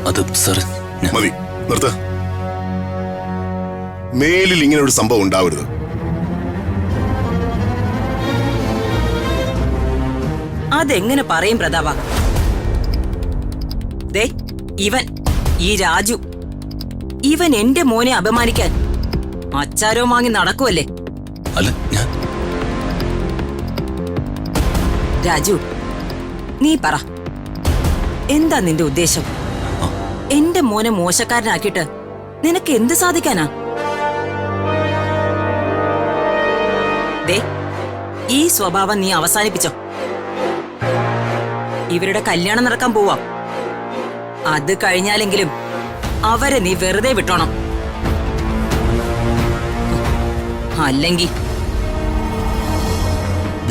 അത് സർ മതി, നിർത്ത. മേലിൽ ഇങ്ങനെ ഒരു സംഭവം ഉണ്ടാവരുത്. അതെങ്ങനെ പറയും പ്രതാപ? ദേ ഇവൻ, ഈ രാജു, ഇവൻ എന്റെ മോനെ അപമാനിക്കാൻ അച്ചാരോ വാങ്ങി നടക്കുവല്ലേ? അല്ല, ഞാൻ രാജു, നീ പറ, എന്താ നിന്റെ ഉദ്ദേശം? എന്റെ മോനെ മോശക്കാരനാക്കിയിട്ട് നിനക്ക് എന്ത് സാധിക്കാനാ? ദേ, ഈ സ്വഭാവം നീ അവസാനിപ്പിച്ചോ. ഇവരുടെ കല്യാണം നടക്കാൻ പോവാ. അത് കഴിഞ്ഞാലെങ്കിലും അവരെ നീ വെറുതെ വിട്ടോണം. അല്ലെങ്കിൽ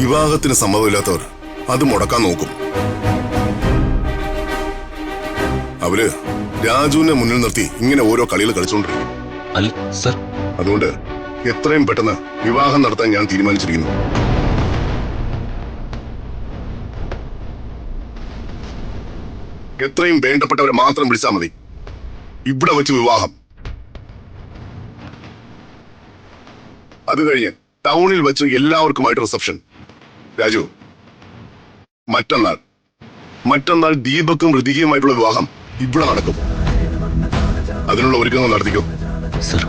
വിവാഹത്തിന് സമ്മതമില്ലാത്തവർ അത് മുടക്കാൻ നോക്കും. അവര് രാജുവിനെ മുന്നിൽ നിർത്തി ഇങ്ങനെ ഓരോ കളികൾ കളിച്ചുകൊണ്ടിരിക്കും. അല്ല സർ, അതുകൊണ്ട് എത്രയും പെട്ടെന്ന് വിവാഹം നടത്താൻ ഞാൻ തീരുമാനിച്ചിരിക്കുന്നു. എത്രയും വേണ്ടപ്പെട്ടവരെ മാത്രം വിളിച്ചാൽ മതി. ഇവിടെ വെച്ച് വിവാഹം. അത് കഴിഞ്ഞ് ടൗണിൽ വെച്ച് എല്ലാവർക്കുമായിട്ട് റിസപ്ഷൻ. രാജു, മറ്റന്നാൾ ദീപക്കും ഋതികയുമായിട്ടുള്ള വിവാഹം ഇവിടെ നടക്കും. അതിനുള്ള ഒരുക്കങ്ങൾ നടത്തിക്കോ. സർ.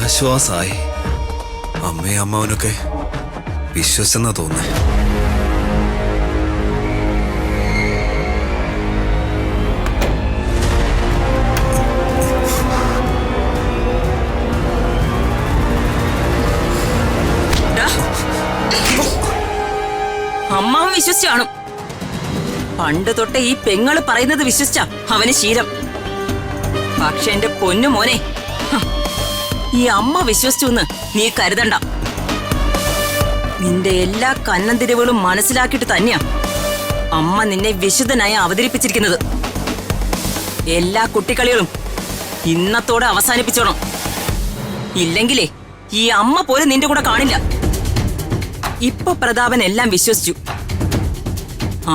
ആശ്വാസായി. അമ്മയും അമ്മാവനൊക്കെ വിശ്വസെന്നാ തോന്നേ. അമ്മാവൻ വിശ്വസിച്ചാണ്. പണ്ട് തൊട്ടേ ഈ പെങ്ങള് പറയുന്നത് വിശ്വസിച്ച അവന് ശീലം. പക്ഷെ എന്റെ പൊന്നു മോനെ, ഈ അമ്മ വിശ്വസിച്ചു എന്ന് നീ കരുതണ്ട. നിന്റെ എല്ലാ കന്നന്തിരിവുകളും മനസ്സിലാക്കിയിട്ട് തന്നെയാ അമ്മ നിന്നെ വിശുദ്ധനായി അവതരിപ്പിച്ചിരിക്കുന്നത്. എല്ലാ കുട്ടിക്കളികളും ഇന്നത്തോടെ അവസാനിപ്പിച്ചോണം. ഇല്ലെങ്കിലേ ഈ അമ്മ പോലും നിന്റെ കൂടെ കാണില്ല. ഇപ്പൊ പ്രതാപൻ എല്ലാം വിശ്വസിച്ചു.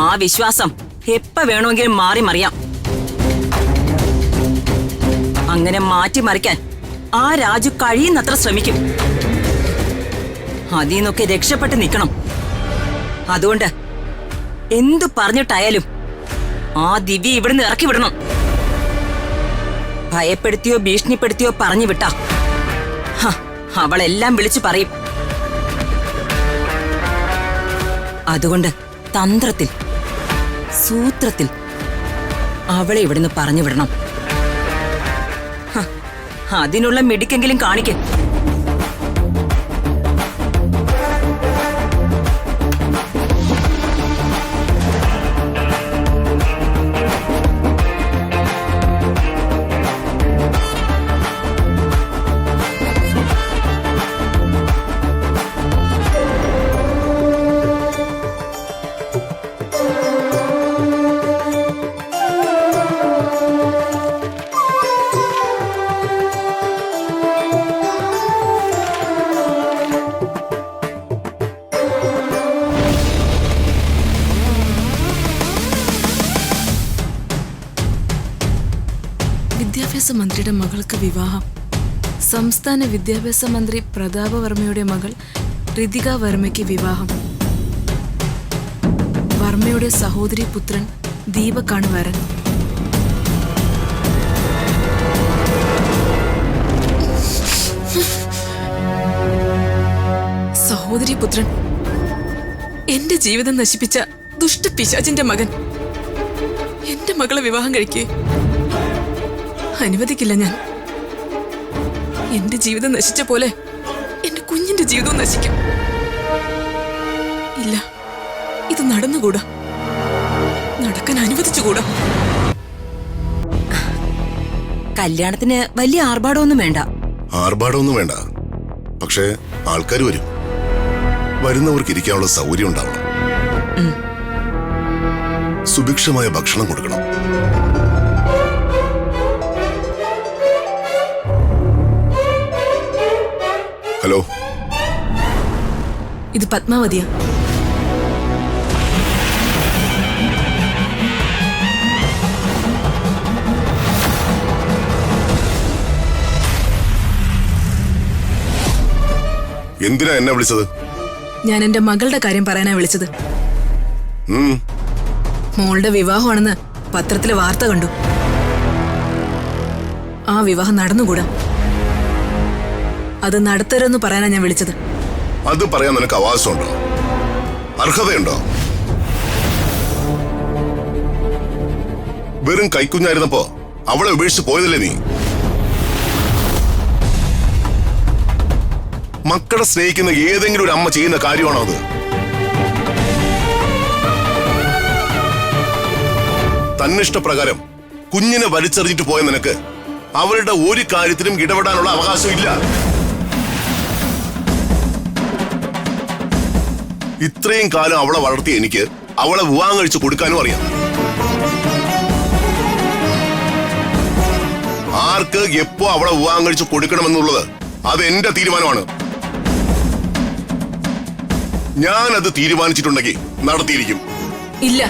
ആ വിശ്വാസം എപ്പ വേണമെങ്കിലും മാറി മറിയാം. അങ്ങനെ മാറ്റിമറിക്കാൻ ആ രാജു കഴിയുന്നത്ര ശ്രമിക്കും. അതിന്നൊക്കെ രക്ഷപ്പെട്ട് നിൽക്കണം. അതുകൊണ്ട് എന്തു പറഞ്ഞിട്ടായാലും ആ ദിവ്യ ഇവിടുന്ന് ഇറക്കി വിടണം. ഭയപ്പെടുത്തിയോ ഭീഷണിപ്പെടുത്തിയോ പറഞ്ഞു വിട്ടാ അവളെല്ലാം വിളിച്ചു പറയും. അതുകൊണ്ട് തന്ത്രത്തിൽ, സൂത്രത്തിൽ അവളെ ഇവിടുന്ന് പറഞ്ഞു വിടണം. അതിനുള്ള മിടുക്കെങ്കിലും കാണിക്ക്. വിദ്യാഭ്യാസ മന്ത്രിയുടെ മകൾക്ക് വിവാഹം. സംസ്ഥാന വിദ്യാഭ്യാസ മന്ത്രി പ്രതാപ വർമ്മയുടെ മകൾ ഋതിക വർമ്മയ്ക്ക് വിവാഹം. വർമ്മയുടെ സഹോദരി പുത്രൻ ദീപക്കാണ് വരൻ. സഹോദരി പുത്രൻ, എന്റെ ജീവിതം നശിപ്പിച്ച ദുഷ്ടപിശാചിന്റെ മകൻ എന്റെ മകളെ വിവാഹം കഴിക്കേ അനുവദിക്കില്ല ഞാൻ. എന്റെ ജീവിതം നശിച്ച പോലെ എന്റെ കുഞ്ഞിന്റെ ജീവിതവും നശിക്കും. ഇല്ല, ഇത് നടന്നുകൂടാ, നടക്കാൻ അനുവദിച്ചുകൂടാ. കല്യാണത്തിന് വലിയ ആർഭാടമൊന്നും വേണ്ട. ആർഭാടമൊന്നും വേണ്ട, പക്ഷേ ആൾക്കാർ വരും. വരുന്നവർക്ക് ഇരിക്കാനുള്ള സൗകര്യം ഉണ്ടാവണം. സുഭിക്ഷമായ ഭക്ഷണം കൊടുക്കണം. ഹലോ, ഇത് പത്മാവതിയാ. എന്തിനാ എന്നെ വിളിച്ചത്? ഞാൻ എന്റെ മകളുടെ കാര്യം പറയാനാ വിളിച്ചത്. മോളുടെ വിവാഹമാണെന്ന് പത്രത്തിലെ വാർത്ത കണ്ടു. ആ വിവാഹം നടന്നുകൂടാ. അത് നടത്തരുതെന്ന് പറയാനാ ഞാൻ വിളിച്ചത്. അത് പറയാൻ നിനക്ക് അവകാശമുണ്ടോ? അർഹതയുണ്ടോ? വെറും കൈക്കുഞ്ഞായിരുന്നപ്പോ അവളെ ഉപേക്ഷിച്ച് പോയതല്ലേ നീ? മക്കളെ സ്നേഹിക്കുന്ന ഏതെങ്കിലും ഒരു അമ്മ ചെയ്യുന്ന കാര്യമാണോ അത്? തന്നിഷ്ടപ്രകാരം കുഞ്ഞിനെ വലിച്ചെറിഞ്ഞിട്ട് പോയ നിനക്ക് അവരുടെ ഒരു കാര്യത്തിലും ഇടപെടാനുള്ള അവകാശമില്ല. ഇത്രയും കാലം അവളെ വളർത്തിയ എനിക്ക് അവളെ വിവാഹം കഴിച്ച് കൊടുക്കാനും അറിയാം. ആർക്ക് എപ്പോ അവളെ വിവാഹം കഴിച്ച് കൊടുക്കണമെന്നുള്ളത് അത് എന്റെ തീരുമാനമാണ്. ഞാനത് തീരുമാനിച്ചിട്ടുണ്ടെങ്കിൽ നടത്തിയിരിക്കും. ഇല്ല,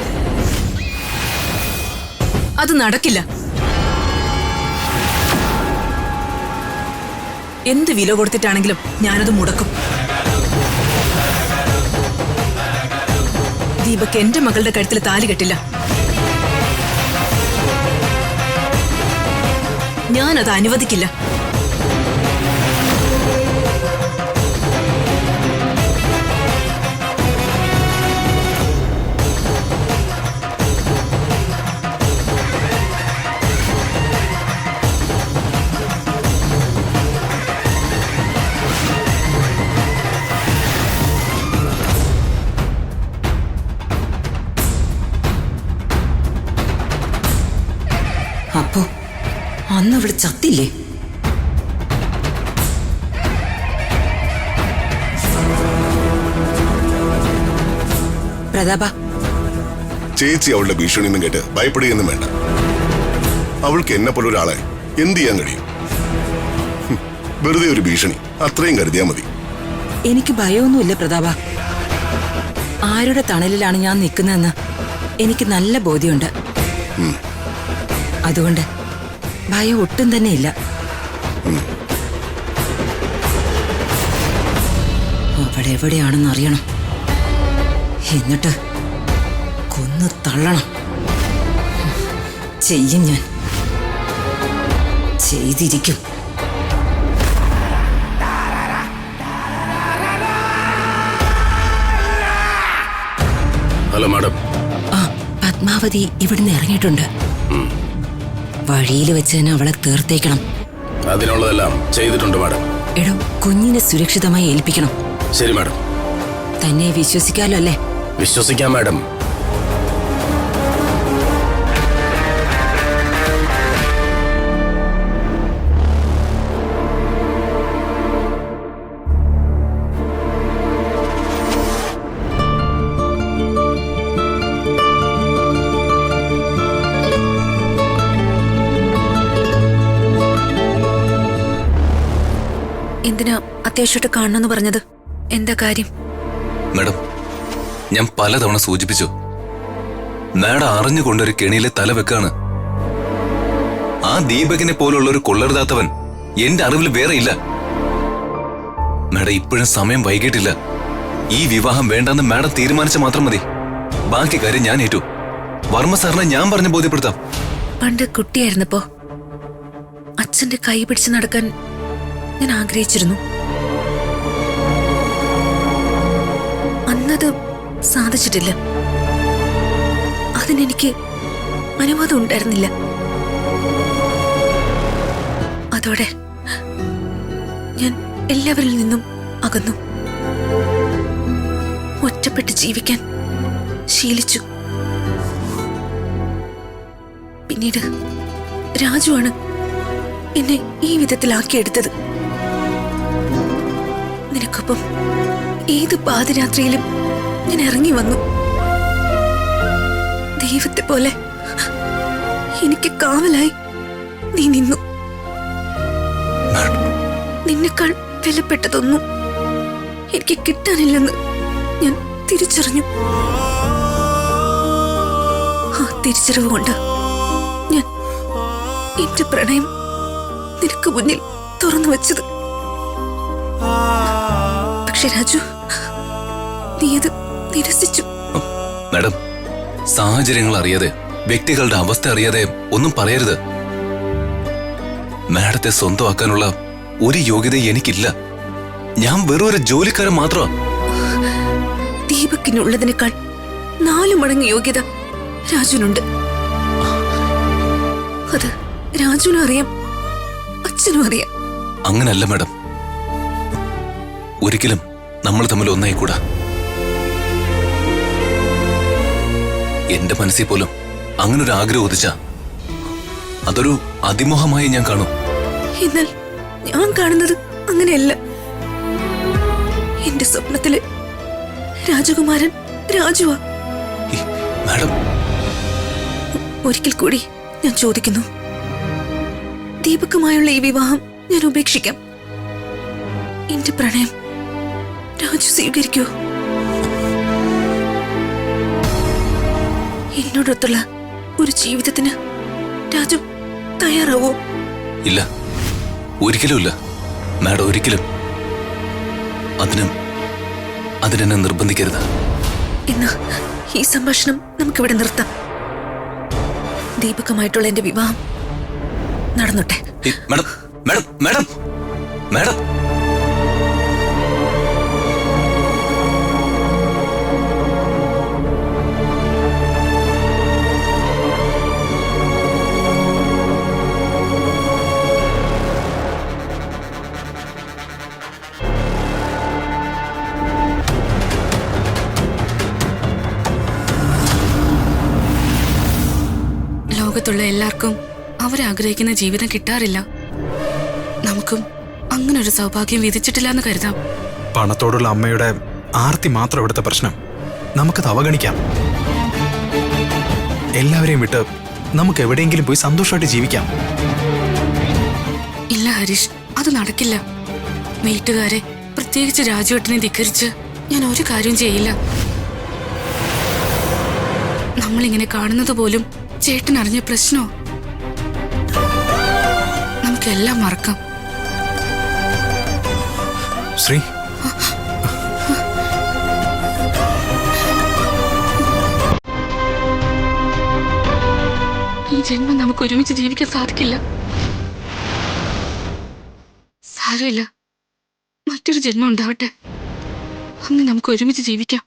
അത് നടക്കില്ല. എന്ത് വില കൊടുത്തിട്ടാണെങ്കിലും ഞാനത് മുടക്കും. ദീപക് എന്റെ മകളുടെ കഴുത്തിൽ താലി കെട്ടില്ല. ഞാനത് അനുവദിക്കില്ല. അപ്പോ അന്ന് അവിടെ ചത്തില്ലേ? പ്രതാപ, ചേച്ചി അവളുടെ ഭീഷണിയൊന്നും കേട്ട് ഭയപ്പെടുകയൊന്നും വേണ്ട. അവൾക്ക് എന്നെ പോലെ ഒരാളെ എന്ത് ചെയ്യാൻ കഴിയും? വെറുതെ ഒരു ഭീഷണി, അത്രയും കരുതിയാ മതി. എനിക്ക് ഭയമൊന്നുമില്ല പ്രതാപ. ആരുടെ തണലിലാണ് ഞാൻ നിൽക്കുന്നതെന്ന് എനിക്ക് നല്ല ബോധ്യമുണ്ട്. അതുകൊണ്ട് ഭയം ഒട്ടും തന്നെ ഇല്ല. അവിടെ എവിടെയാണെന്ന് അറിയണം, എന്നിട്ട് കൊന്നു തള്ളണം. ചെയ്യും, ഞാൻ ചെയ്തിരിക്കും. Hello madam. പത്മാവതി ഇവിടുന്ന് ഇറങ്ങിയിട്ടുണ്ട്. വഴിയിൽ വെച്ച് തന്നെ അവളെ തീർത്തേക്കണം. അതിനുള്ളതെല്ലാം ചെയ്തിട്ടുണ്ട് മാഡം. എടോ, കുഞ്ഞിനെ സുരക്ഷിതമായി ഏൽപ്പിക്കണം. ശരി മാഡം. തന്നെ വിശ്വസിക്കാലോ അല്ലേ? വിശ്വസിക്കാം മാഡം. എന്തിനാ അത്യാവശ്യമായിട്ട് കാണണമെന്ന് പറഞ്ഞത്? എന്താ കാര്യം? മാഡം, ഞാൻ പലതവണ സൂചിപ്പിച്ചു. മാഡം അറിഞ്ഞുകൊണ്ടൊരു കെണിയിലെ തല വെക്കാണ്. ആ ദീപകിനെ പോലുള്ള ഒരു കൊള്ളരുതാത്തവൻ എന്റെ അറിവിൽ വേറെ ഇല്ല. മാഡം, ഇപ്പോഴും സമയം വൈകിട്ടില്ല. ഈ വിവാഹം വേണ്ടെന്ന് മാഡം തീരുമാനിച്ച മാത്രം മതി. ബാക്കി കാര്യം ഞാൻ ഏറ്റു. വർമ്മ സാറിനെ ഞാൻ പറഞ്ഞ് ബോധ്യപ്പെടുത്താം. പണ്ട് കുട്ടിയായിരുന്നപ്പോ അച്ഛന്റെ കൈ പിടിച്ച് നടക്കാൻ ഞാൻ ആഗ്രഹിച്ചിരുന്നു. അന്നത് സാധിച്ചിട്ടില്ല. അതിനെനിക്ക് അനുവാദം ഉണ്ടായിരുന്നില്ല. അതോടെ ഞാൻ എല്ലാവരിൽ നിന്നും അകന്നു. ഒറ്റപ്പെട്ട് ജീവിക്കാൻ ശീലിച്ചു. പിന്നീട് രാജുവാണ് എന്നെ ഈ വിധത്തിലാക്കിയെടുത്തത്. നിനക്കൊപ്പം ഏത് പാതിരാത്രിയിലും ഞാൻ ഇറങ്ങി വന്നു. ദൈവത്തെ പോലെ എനിക്ക് കാവലായി നീ നിന്നു. നിന്നെക്കാൾ വിലപ്പെട്ടതൊന്നും എനിക്ക് കിട്ടാനില്ലെന്ന് ഞാൻ തിരിച്ചറിഞ്ഞു. ആ തിരിച്ചറിവ് കൊണ്ട് ഞാൻ എന്റെ പ്രണയം നിനക്ക് മുന്നിൽ തുറന്നു വച്ചത്. പക്ഷെ രാജു, നീ അത് നിരസിച്ചു. മാഡം, സാഹചര്യങ്ങൾ അറിയാതെ, വ്യക്തികളുടെ അവസ്ഥ അറിയാതെ ഒന്നും പറയരുത്. മാഡത്തെ സ്വന്തമാക്കാനുള്ള ഒരു യോഗ്യത എനിക്കില്ല. ഞാൻ വെറും ഒരു ജോലിക്കാരൻ മാത്രമാണ്. ദീപക്കിനുള്ളതിനേക്കാൾ 4 മടങ്ങ് യോഗ്യത രാജുനുണ്ട്. അത് രാജുനും അറിയാം, അച്ഛനും അറിയാം. അങ്ങനല്ല മാഡം, ഒരിക്കലും നമ്മൾ തമ്മിൽ ഒന്നായിക്കൂടാ. എന്റെ മനസ്സിൽ പോലും അങ്ങനൊരു ആഗ്രഹം ഉദിച്ച അതൊരു അതിമോഹമായി ഞാൻ കാണും. എന്നാൽ ഞാൻ കാണുന്നത് അങ്ങനെയല്ല. എന്റെ സ്വപ്നത്തില് രാജകുമാരൻ രാജുവാ. മാഡം, ഒരിക്കൽ കൂടി ഞാൻ ചോദിക്കുന്നു, ദീപക്കുമായുള്ള ഈ വിവാഹം ഞാൻ ഉപേക്ഷിക്കാം. എന്റെ പ്രണയം രാജു സ്വീകരിക്കൂ. എന്നോടൊത്തുള്ള ഒരു ജീവിതത്തിന് രാജു തയ്യാറാവോ? ഇല്ല, ഒരിക്കലും ഇല്ല മാഡം, ഒരിക്കലും. അതിനെന്നെ നിർബന്ധിക്കരുത്. എന്നാ ഈ സംഭാഷണം നമുക്കിവിടെ നിർത്താം. ദീപക്കുമായിട്ടുള്ള എന്റെ വിവാഹം നടന്നോട്ടെ. Madam, madam, madam, madam. ലോകത്തുള്ള എല്ലാവർക്കും അവരാഗ്രഹിക്കുന്ന ജീവിതം കിട്ടാറില്ല. നമുക്കും അങ്ങനൊരു സൗഭാഗ്യം വിധിച്ചിട്ടില്ല എന്ന് കരുതാം. പണത്തോടുള്ള അമ്മയുടെ ആർത്തി മാത്രം ഇവിടുത്തെ പ്രശ്നം. നമുക്കത് അവഗണിക്കാം. എല്ലാവരെയും വിട്ട് നമുക്ക് എവിടെയെങ്കിലും പോയി സന്തോഷമായിട്ട് ജീവിക്കാം. ഇല്ല ഹരീഷ്, അത് നടക്കില്ല. വീട്ടുകാരെ, പ്രത്യേകിച്ച് രാജുവേട്ടനെ ധിക്കരിച്ച് ഞാൻ ഒരു കാര്യം ചെയ്യില്ല. നമ്മളിങ്ങനെ കാണുന്നത് പോലും ചേട്ടൻ അറിഞ്ഞ പ്രശ്നോ? നമുക്കെല്ലാം മറക്കാം. ശ്രീ, ഈ ജന്മം നമുക്ക് ഒരുമിച്ച് ജീവിക്കാൻ സാധിക്കില്ല. സാരമില്ല, മറ്റൊരു ജന്മം ഉണ്ടാവട്ടെ. അന്ന് നമുക്ക് ഒരുമിച്ച് ജീവിക്കാം.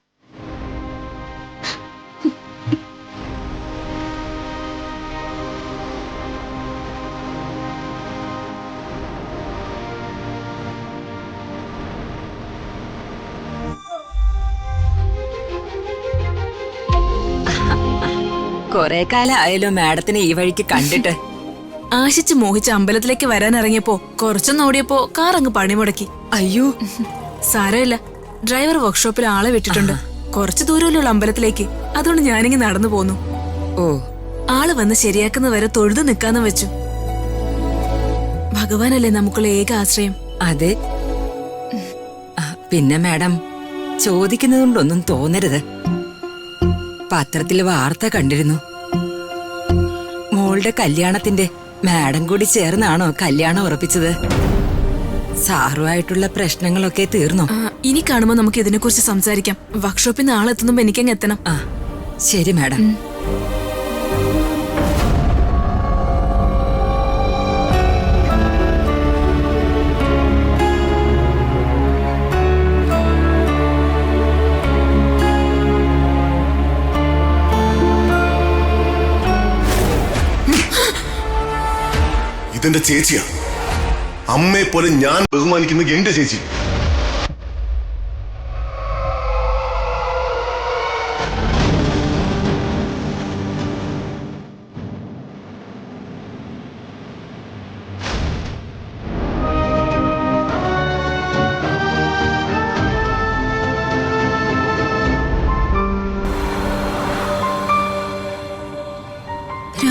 കൊറേ കാലം ആയല്ലോ മാഡത്തിനെ ഈ വഴിക്ക് കണ്ടിട്ട്. ആശിച്ച് മോഹിച്ച് അമ്പലത്തിലേക്ക് വരാൻ ഇറങ്ങിയപ്പോ കുറച്ചൊന്ന് ഓടിയപ്പോ കാർ അങ്ങ് പണിമുടക്കി. അയ്യോ, സാരമില്ല, ഡ്രൈവർ വർക്ക്ഷോപ്പിൽ ആളെ വിട്ടിട്ടുണ്ട്. കുറച്ചു ദൂരമല്ലോ അമ്പലത്തിലേക്ക്, അതുകൊണ്ട് ഞാനിങ്ങ് നടന്നു പോന്നു. ഓ, ആള് വന്ന് ശരിയാക്കുന്നവരെ തൊഴുതു നിൽക്കാന്ന് വെച്ചു. ഭഗവാനല്ലേ നമുക്കുള്ള ഏക ആശ്രയം. അതെ. പിന്നെ മാഡം, ചോദിക്കുന്നതുകൊണ്ടൊന്നും തോന്നരുത്. പത്രത്തിൽ വാർത്ത കണ്ടിരുന്നു. മോളുടെ കല്യാണത്തിന്റെ മാഡം കൂടി ചേർന്നാണോ കല്യാണം ഉറപ്പിച്ചത്? സാറുമായിട്ടുള്ള പ്രശ്നങ്ങളൊക്കെ തീർന്നോ? ഇനി കാണുമ്പോ നമുക്ക് ഇതിനെക്കുറിച്ച് സംസാരിക്കാം. വർക്ക്ഷോപ്പിൽ നിന്ന് ആളെത്തുമ്പോ എനിക്കങ്ങ് എത്തണം. ആ, ശരി മാഡം. ഇതെന്റെ ചേച്ചിയാ. അമ്മയെ പോലെ ഞാൻ ബഹുമാനിക്കുന്ന എന്റെ ചേച്ചി.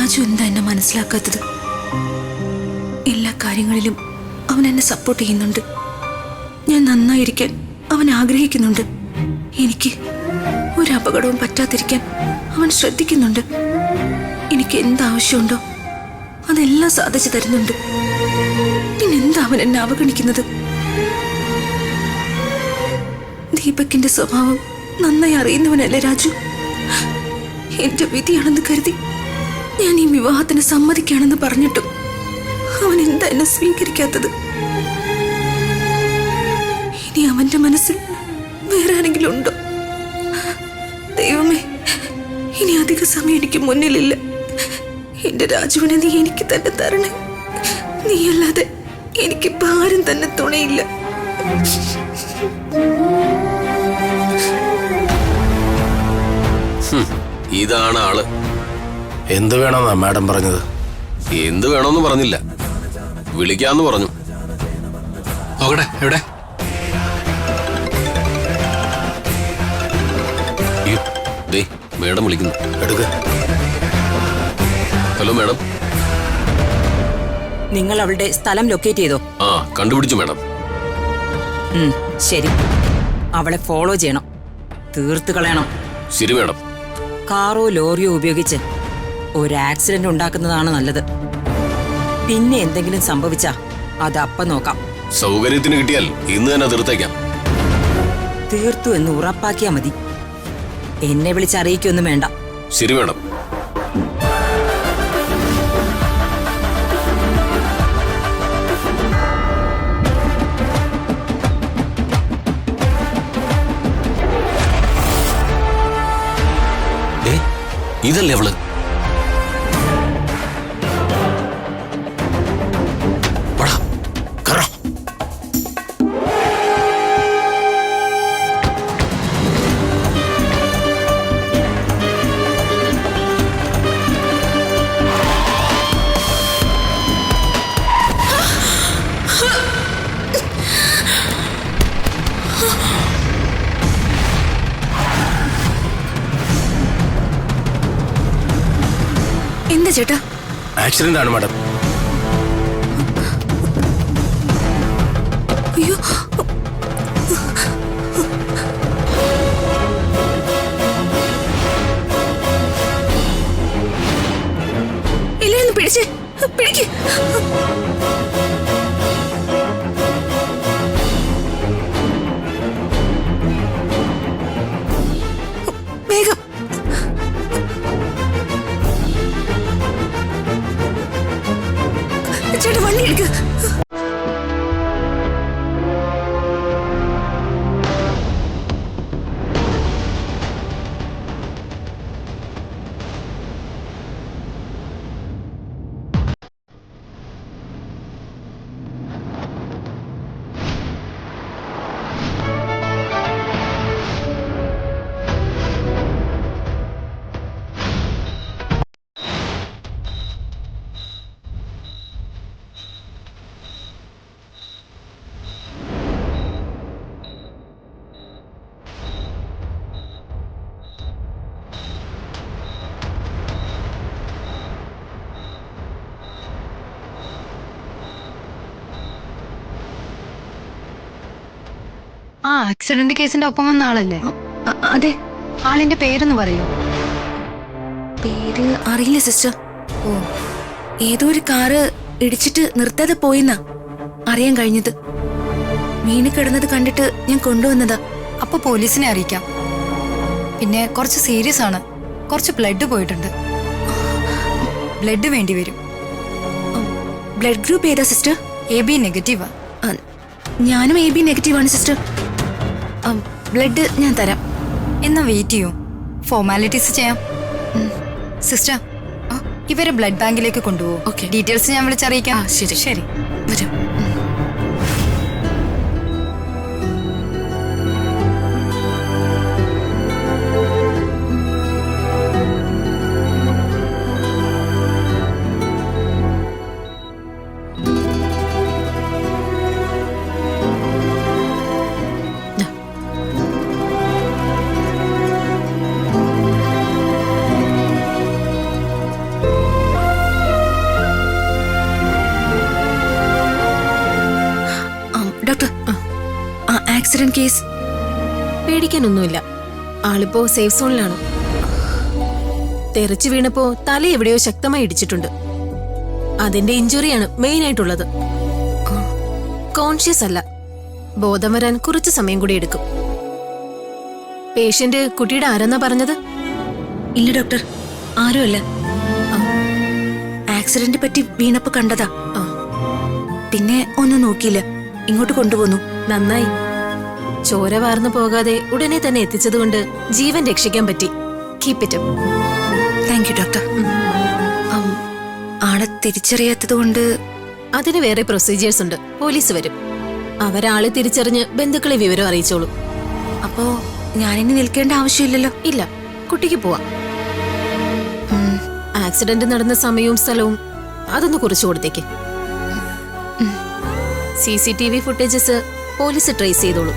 രാജു എന്താ എന്നെ മനസ്സിലാക്കാത്തത്? എല്ലാ കാര്യങ്ങളിലും അവൻ എന്നെ സപ്പോർട്ട് ചെയ്യുന്നുണ്ട്. ഞാൻ നന്നായിരിക്കാൻ അവൻ ആഗ്രഹിക്കുന്നുണ്ട്. എനിക്ക് ഒരു അപകടവും പറ്റാതിരിക്കാൻ അവൻ ശ്രദ്ധിക്കുന്നുണ്ട്. എനിക്ക് എന്താവശ്യമുണ്ടോ അതെല്ലാം സാധിച്ചു തരുന്നുണ്ട്. പിന്നെന്താ അവൻ എന്നെ അവഗണിക്കുന്നത്? ദീപകിന്റെ സ്വഭാവം നന്നായി അറിയുന്നവനല്ലേ രാജു? എന്റെ വിധിയാണെന്ന് കരുതി ഞാൻ ഈ വിവാഹത്തിന് സമ്മതിക്കാണെന്ന് പറഞ്ഞിട്ടും അവൻ എന്താ എന്നെ സ്വീകരിക്കാത്തത്? ഇനി അവന്റെ മനസ്സിൽ വേറെ ആരെങ്കിലും ഉണ്ടോ? ദൈവമേ, ഇനി അധിക സമയം എനിക്ക് മുന്നിലില്ല. എന്റെ രാജുവിനെ നീ എനിക്ക് തന്നെ തരണേ. നീയല്ലാതെ എനിക്കിപ്പോ ആരും തന്നെ തുണയില്ല. ഇതാണ് ആള്. എന്ത് വേണമെന്നാ മാഡം പറഞ്ഞത്? എന്ത് വേണമെന്ന് പറഞ്ഞില്ല, വിളിക്കാന്ന് പറഞ്ഞു. നോക്കട്ടെ എവിടെ? ദേ മേഡം വിളിക്കുന്നു. എടുക്ക. Hello madam. നിങ്ങൾ അവളുടെ സ്ഥലം ലൊക്കേറ്റ് ചെയ്തോ? ആ, കണ്ടുപിടിച്ചു മേഡം. ശരി, അവളെ ഫോളോ ചെയ്യണം, തീർത്ത് കളയണം. ശരി മേഡം. കാറോ ലോറിയോ ഉപയോഗിച്ച് ഒരു ആക്സിഡന്റ് ഉണ്ടാക്കുന്നതാണ് നല്ലത്. പിന്നെ എന്തെങ്കിലും സംഭവിച്ചാ അതപ്പം നോക്കാം. സൗകര്യത്തിന് കിട്ടിയാൽ ഇന്ന് തന്നെ തീർത്തേക്കാം. തീർത്തു എന്ന് ഉറപ്പാക്കിയാ മതി. എന്നെ വിളിച്ചറിയിക്കൊന്നും വേണ്ട. ശരി മേഡം. ഇതല്ലേ അവള്? എന്താ ചേട്ടാ? ആക്സിഡന്റ് ആണ് മാഡം. അയ്യോ, എല്ലാരും പിടിച്ച് പിടിക്ക്. വേഗം. ചേട്ടാ വണ്ടി എടുക്ക. ആ ആക്സിഡന്റ് കേസിന്റെ ഒപ്പം വന്ന ആളല്ലേ? അതെ. ആളിന്റെ പേരൊന്ന് പറയൂ. പേര് അറിയില്ല സിസ്റ്റർ. ഓ, ഏതോ ഒരു കാറ് ഇടിച്ചിട്ട് നിർത്താതെ പോയിന്നാ അറിയാൻ കഴിഞ്ഞത്. വീണ് കിടന്നത് കണ്ടിട്ട് ഞാൻ കൊണ്ടുവന്നതാ. അപ്പൊ പോലീസിനെ അറിയിക്കാം. പിന്നെ കുറച്ച് സീരിയസ് ആണ്, കുറച്ച് ബ്ലഡ് പോയിട്ടുണ്ട്. ബ്ലഡ് വേണ്ടി വരും. ബ്ലഡ് ഗ്രൂപ്പ് ഏതാ സിസ്റ്റർ? AB നെഗറ്റീവാ. ഞാനും AB നെഗറ്റീവാണ് സിസ്റ്റർ. ബ്ലഡ് ഞാൻ തരാം. എന്നാ വെയിറ്റ് ചെയ്യൂ, ഫോർമാലിറ്റീസ് ചെയ്യാം. സിസ്റ്റർ, ഇവരെ ബ്ലഡ് ബാങ്കിലേക്ക് കൊണ്ടുപോകും. Okay. ഡീറ്റെയിൽസ് ഞാൻ വിളിച്ചറിയിക്കാം. ശരി ശരി. വരും. Accident case? പേടിക്കാനൊന്നുമില്ല. ആളിപ്പോ സേഫ് സോണിലാണ്. തെറിച്ചു വീണപ്പോ തല എവിടെയോ ശക്തമായി ഇടിച്ചിട്ടുണ്ട്. അതിന്റെ ഇഞ്ചുറിയാണ് മെയിൻ ആയിട്ടുള്ളത്. കോൺഷ്യസ് അല്ല. ബോധം വരാൻ കുറച്ച് സമയം കൂടി എടുക്കും. പേഷ്യന്റ് കുട്ടിയുടെ ആരെന്നാ പറഞ്ഞത്? ഇല്ല ഡോക്ടർ, ആരുമല്ല. ആക്സിഡന്റ് പറ്റി വീണപ്പോ കണ്ടതാ. പിന്നെ ഒന്നും നോക്കിയില്ല, ഇങ്ങോട്ട് കൊണ്ടുപോന്നു. നന്നായി. ചോര വാർന്നു പോകാതെ ഉടനെ തന്നെ എത്തിച്ചതുകൊണ്ട് ജീവൻ രക്ഷിക്കാൻ പറ്റി. Keep it up. Thank you doctor. ആളെ തിരിച്ചറിയാത്തത് കൊണ്ട് അതിന് വേറെ പ്രൊസീജിയേഴ്സ് ഉണ്ട്. പോലീസ് വരും. അവരാളെ തിരിച്ചറിഞ്ഞ് ബന്ധുക്കളെ വിവരം അറിയിച്ചോളൂ. അപ്പോ ഞാനിനി നിൽക്കേണ്ട ആവശ്യമില്ലല്ലോ? ഇല്ല, കുട്ടിക്ക് പോവാം. ആക്സിഡന്റ് നടന്ന സമയവും സ്ഥലവും അതൊന്ന് കുറിച്ചു കൊടുത്തേക്ക്. CCTV ഫുട്ടേജസ് പോലീസ് ട്രേസ് ചെയ്തോളൂ.